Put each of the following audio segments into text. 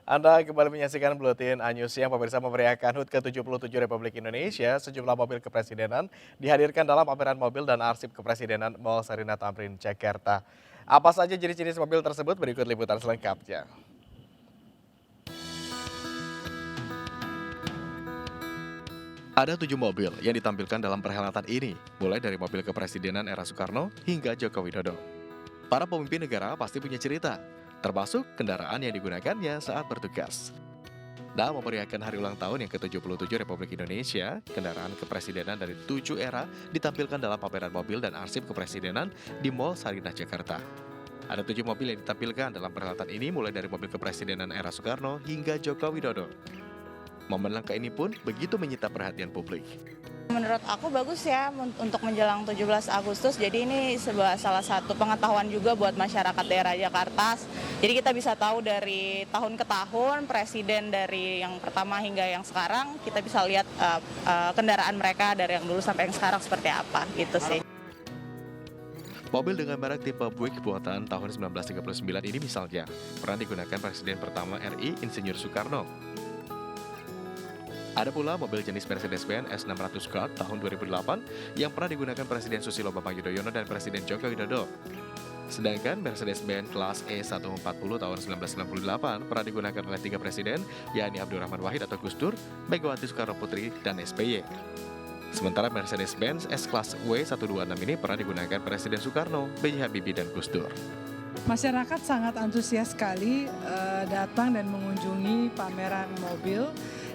Anda kembali menyaksikan Buletin Anyus yang pemirsa memeriahkan HUT ke-77 Republik Indonesia. Sejumlah mobil kepresidenan dihadirkan dalam pameran mobil dan arsip kepresidenan Mall Sarina Tamrin, Jakarta. Apa saja jenis-jenis mobil tersebut? Berikut liputan selengkapnya. Ada 7 mobil yang ditampilkan dalam perhelatan ini, mulai dari mobil kepresidenan era Soekarno hingga Joko Widodo. Para pemimpin negara pasti punya cerita, termasuk kendaraan yang digunakannya saat bertugas. Dalam memeriahkan hari ulang tahun yang ke-77 Republik Indonesia, kendaraan kepresidenan dari 7 era ditampilkan dalam pameran mobil dan arsip kepresidenan di Mall Sarinah, Jakarta. Ada 7 mobil yang ditampilkan dalam perhelatan ini mulai dari mobil kepresidenan era Soekarno hingga Joko Widodo. Momen langka ini pun begitu menyita perhatian publik. Menurut aku bagus ya untuk menjelang 17 Agustus, jadi ini salah satu pengetahuan juga buat masyarakat daerah Jakarta. Jadi kita bisa tahu dari tahun ke tahun, presiden dari yang pertama hingga yang sekarang, kita bisa lihat kendaraan mereka dari yang dulu sampai yang sekarang seperti apa, gitu sih. Mobil dengan merek tipe Buick buatan tahun 1939 ini misalnya, pernah digunakan Presiden pertama RI Insinyur Soekarno. Ada pula mobil jenis Mercedes-Benz S600 Guard tahun 2008 yang pernah digunakan Presiden Susilo Bambang Yudhoyono dan Presiden Joko Widodo. Sedangkan Mercedes-Benz kelas E140 tahun 1998 pernah digunakan oleh 3 presiden, yakni Abdurrahman Wahid atau Gus Dur, Megawati Soekarno Putri, dan SBY. Sementara Mercedes-Benz S-Class W126 ini pernah digunakan Presiden Soekarno, B.J. Habibie, dan Gus Dur. Masyarakat sangat antusias sekali datang dan mengunjungi pameran mobil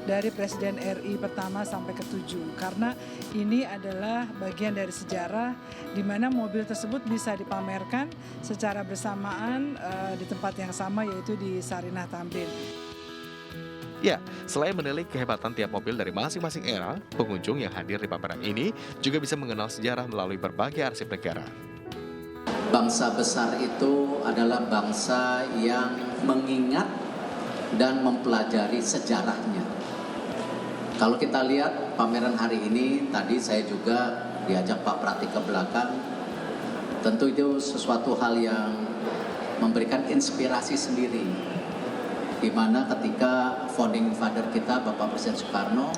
dari Presiden RI pertama sampai ke-7 karena ini adalah bagian dari sejarah di mana mobil tersebut bisa dipamerkan secara bersamaan di tempat yang sama, yaitu di Sarinah Tamrin. Ya, selain menilik kehebatan tiap mobil dari masing-masing era, pengunjung yang hadir di pameran ini juga bisa mengenal sejarah melalui berbagai arsip negara. Bangsa besar itu adalah bangsa yang mengingat dan mempelajari sejarahnya. Kalau kita lihat pameran hari ini, tadi saya juga diajak Pak Prati ke belakang, tentu itu sesuatu hal yang memberikan inspirasi sendiri. Di mana ketika founding father kita, Bapak Presiden Soekarno,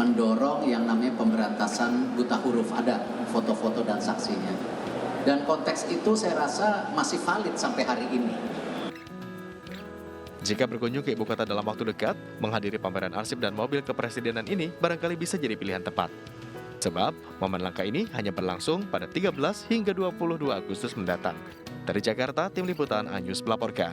mendorong yang namanya pemberantasan buta huruf adat, foto-foto dan saksinya. Dan konteks itu saya rasa masih valid sampai hari ini. Jika berkunjung ke ibu kota dalam waktu dekat, menghadiri pameran arsip dan mobil kepresidenan ini barangkali bisa jadi pilihan tepat. Sebab, momen langka ini hanya berlangsung pada 13 hingga 22 Agustus mendatang. Dari Jakarta, Tim Liputan Anyus melaporkan.